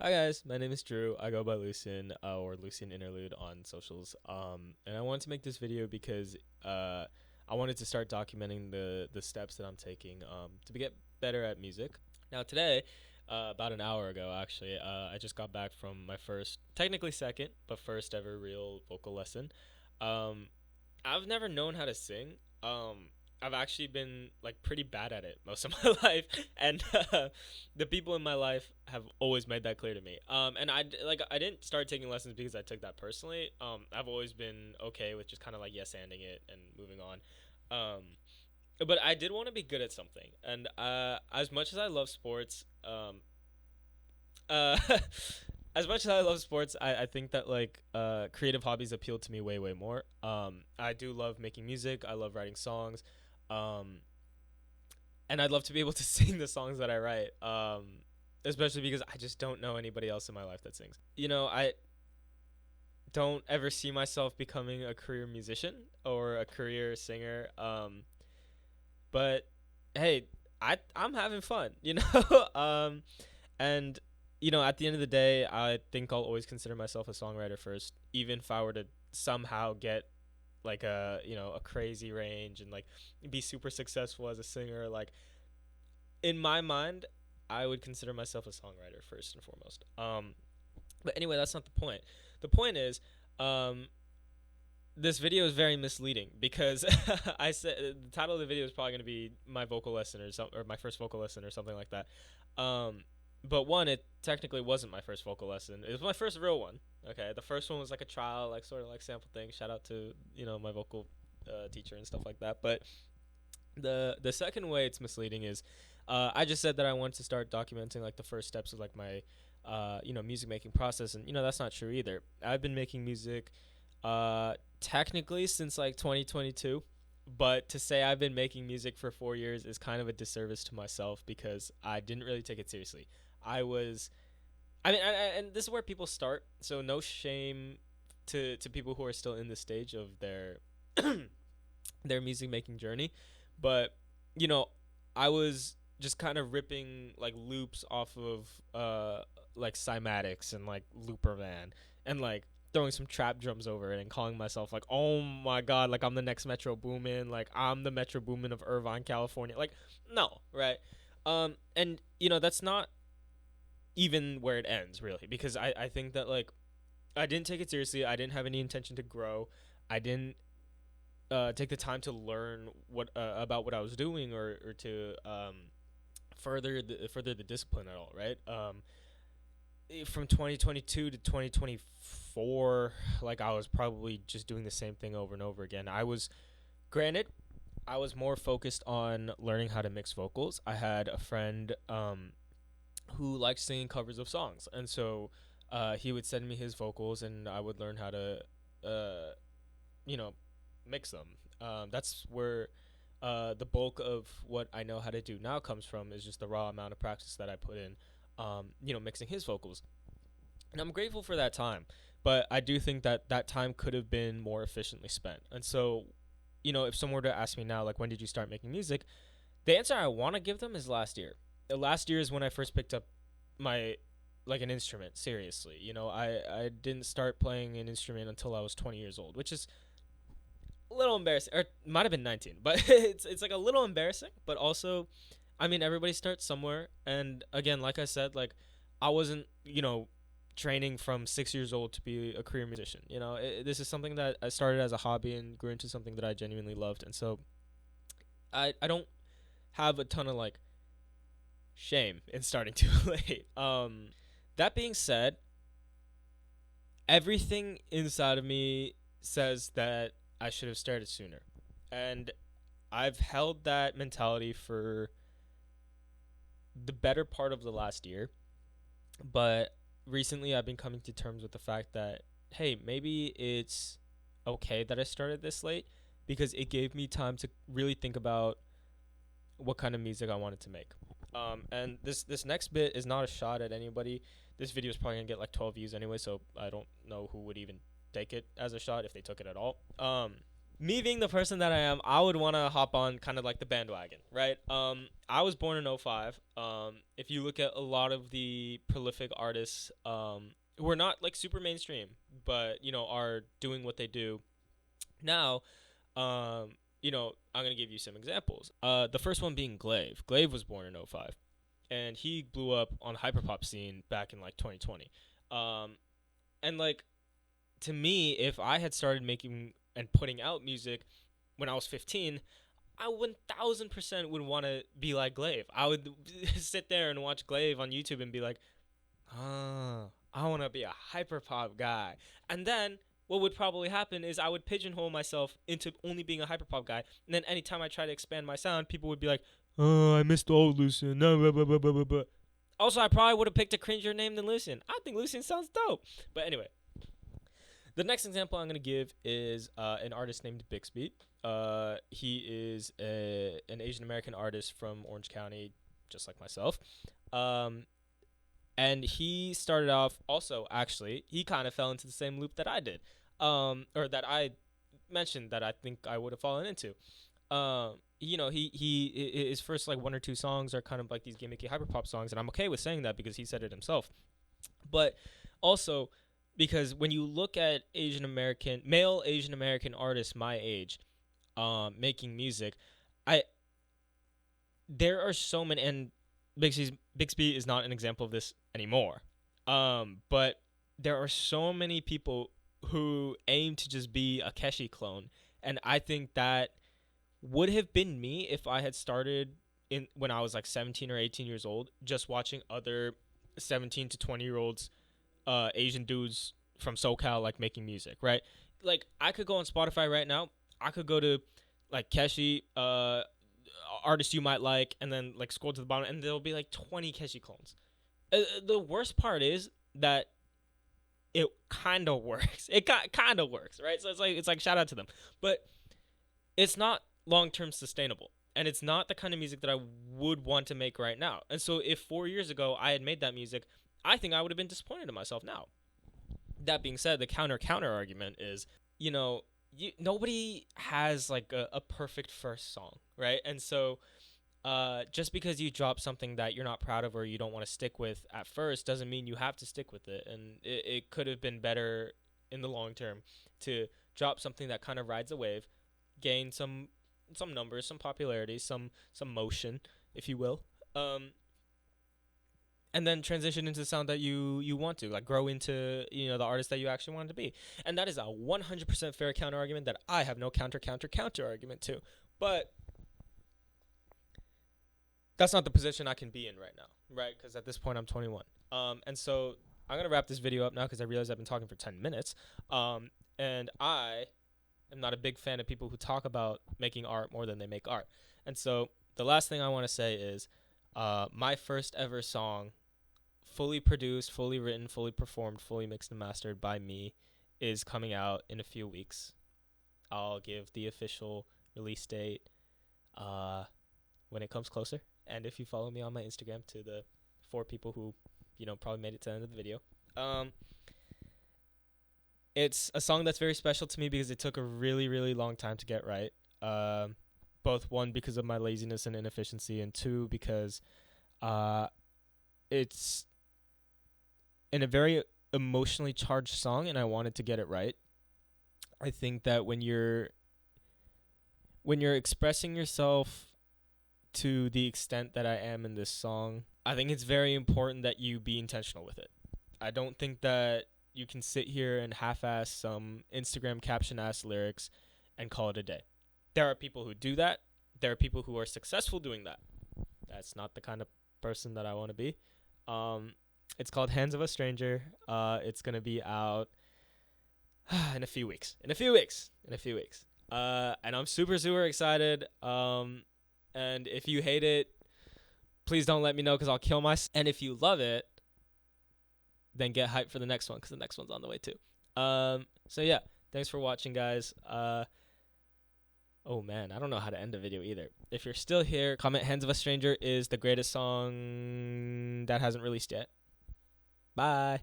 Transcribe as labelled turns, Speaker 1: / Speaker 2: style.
Speaker 1: Hi guys, my name is Drew. I go by Lucian or Lucian Interlude on socials. And I wanted to make this video because I wanted to start documenting the steps that I'm taking to get better at music. Now today, about an hour ago actually, I just got back from my first, technically second, but first ever real vocal lesson. Um, I've never known how to sing. I've actually been like pretty bad at it most of my life, and the people in my life have always made that clear to me. And I didn't start taking lessons because I took that personally. I've always been okay with just kind of like yes anding it and moving on. Um, but I did want to be good at something, and as much as I love sports, uh, as much as I love sports, I think that like creative hobbies appeal to me way more. I do love making music. I love writing songs. Um, and I'd love to be able to sing the songs that I write. Especially because I just don't know anybody else in my life that sings. I don't ever see myself becoming a career musician or a career singer. But hey, I'm having fun, and at the end of the day, I think I'll always consider myself a songwriter first, even if I were to somehow get like a crazy range and like be super successful as a singer. Like in my mind, I would consider myself a songwriter first and foremost. But anyway, that's not the point. The point is, um, this video is very misleading because I said the title of the video is probably going to be my vocal lesson or my first vocal lesson or something like that. But one, it technically wasn't my first vocal lesson. It was my first real one. Okay, the first one was like a trial, like sort of like sample thing. Shout out to my vocal teacher and stuff like that. But the second way it's misleading is, I just said that I wanted to start documenting like the first steps of like my music making process, and that's not true either. I've been making music technically since like 2022, but to say I've been making music for 4 years is kind of a disservice to myself because I didn't really take it seriously. I was, I mean, and this is where people start, so no shame to people who are still in the stage of their their music making journey, but you know, I was just kind of ripping like loops off of like cymatics and like Looperman and like throwing some trap drums over it and calling myself like, oh my god, like I'm the next Metro Boomin, like I'm the Metro Boomin of Irvine, California. Like, no, right? And that's not even where it ends really, because I think that like I didn't take it seriously. I didn't have any intention to grow. I didn't take the time to learn what about what I was doing, or to further the discipline at all, right? From 2022 to 2024, like I was probably just doing the same thing over and over again. Granted, I was more focused on learning how to mix vocals. I had a friend who liked singing covers of songs, and so he would send me his vocals, and I would learn how to, uh, you know, mix them. That's where the bulk of what I know how to do now comes from, is just the raw amount of practice that I put in, mixing his vocals. And I'm grateful for that time, but I do think that that time could have been more efficiently spent. And so, if someone were to ask me now, like, when did you start making music? The answer I want to give them is last year. Last year is when I first picked up my like an instrument seriously. I didn't start playing an instrument until I was 20 years old, which is a little embarrassing, or it might have been 19, but it's like a little embarrassing, but also, I mean, everybody starts somewhere. And again, like I said, like I wasn't training from 6 years old to be a career musician. This is something that I started as a hobby and grew into something that I genuinely loved. And so I don't have a ton of like shame in starting too late. That being said, everything inside of me says that I should have started sooner. And I've held that mentality for the better part of the last year. But recently I've been coming to terms with the fact that, hey, maybe it's okay that I started this late, because it gave me time to really think about what kind of music I wanted to make. And this next bit is not a shot at anybody. This video is probably gonna get like 12 views anyway, so I don't know who would even take it as a shot if they took it at all. me being the person that I am, I would want to hop on kind of like the bandwagon, right? I was born in '05. If you look at a lot of the prolific artists, who are not like super mainstream, but are doing what they do now, I'm gonna give you some examples. The first one being Glaive. Glaive was born in '05, and he blew up on the hyperpop scene back in like 2020. And like, to me, if I had started making and putting out music when I was 15, I 1000% would want to be like Glaive. I would sit there and watch Glaive on YouTube and be like, I want to be a hyperpop guy. And then what would probably happen is I would pigeonhole myself into only being a hyperpop guy. And then anytime I try to expand my sound, people would be like, oh, I missed old Lucian. No, blah, blah, blah, blah, blah, blah. Also, I probably would have picked a cringier name than Lucian. I think Lucian sounds dope. But anyway, the next example I'm going to give is an artist named Bixby. He is an Asian American artist from Orange County, just like myself. And he started off also, actually, he kind of fell into the same loop that I did, or that I mentioned that I think I would have fallen into. His first like one or two songs are kind of like these gimmicky hyperpop songs, and I'm okay with saying that because he said it himself. But also, because when you look at male Asian American artists my age, making music, there are so many, and Bixby is not an example of this anymore. But there are so many people who aim to just be a Keshi clone, and I think that would have been me if I had started when I was like 17 or 18 years old, just watching other 17 to 20-year-olds, Asian dudes from SoCal like making music, right? Like, I could go on Spotify right now. I could go to like Keshi, artists you might like, and then like scroll to the bottom, and there'll be like 20 Keshi clones. The worst part is that it kind of works. It kind of works, right? So it's like shout out to them, but it's not long-term sustainable, and it's not the kind of music that I would want to make right now. And so if 4 years ago I had made that music, I think I would have been disappointed in myself now. That being said, the counter argument is, nobody has like a perfect first song, right? And so just because you drop something that you're not proud of or you don't want to stick with at first doesn't mean you have to stick with it. And it could have been better in the long term to drop something that kind of rides a wave, gain some numbers, some popularity, some motion, if you will, and then transition into the sound that you want to, like, grow into the artist that you actually want to be. And that is a 100% fair counter argument that I have no counter argument to. But that's not the position I can be in right now, right? Because at this point I'm 21. And so I'm gonna wrap this video up now because I realize I've been talking for 10 minutes. And I am not a big fan of people who talk about making art more than they make art. And so the last thing I want to say is my first ever song, fully produced, fully written, fully performed, fully mixed and mastered by me, is coming out in a few weeks. I'll give the official release date when it comes closer. And if you follow me on my Instagram, to the 4 people who probably made it to the end of the video, it's a song that's very special to me because it took a really, really long time to get right. Both, 1, because of my laziness and inefficiency, and 2, because it's in a very emotionally charged song, and I wanted to get it right. I think that when you're expressing yourself to the extent that I am in this song, I think it's very important that you be intentional with it. I don't think that you can sit here and half-ass some Instagram caption-ass lyrics and call it a day. There are people who do that. There are people who are successful doing that. That's not the kind of person that I want to be. It's called Hands of a Stranger. It's going to be out in a few weeks. And I'm super, super excited. And if you hate it, please don't let me know because I'll kill myself. And if you love it, then get hyped for the next one because the next one's on the way too. So yeah, thanks for watching, guys. Oh man, I don't know how to end a video either. If you're still here, comment Hands of a Stranger is the greatest song that hasn't released yet. Bye.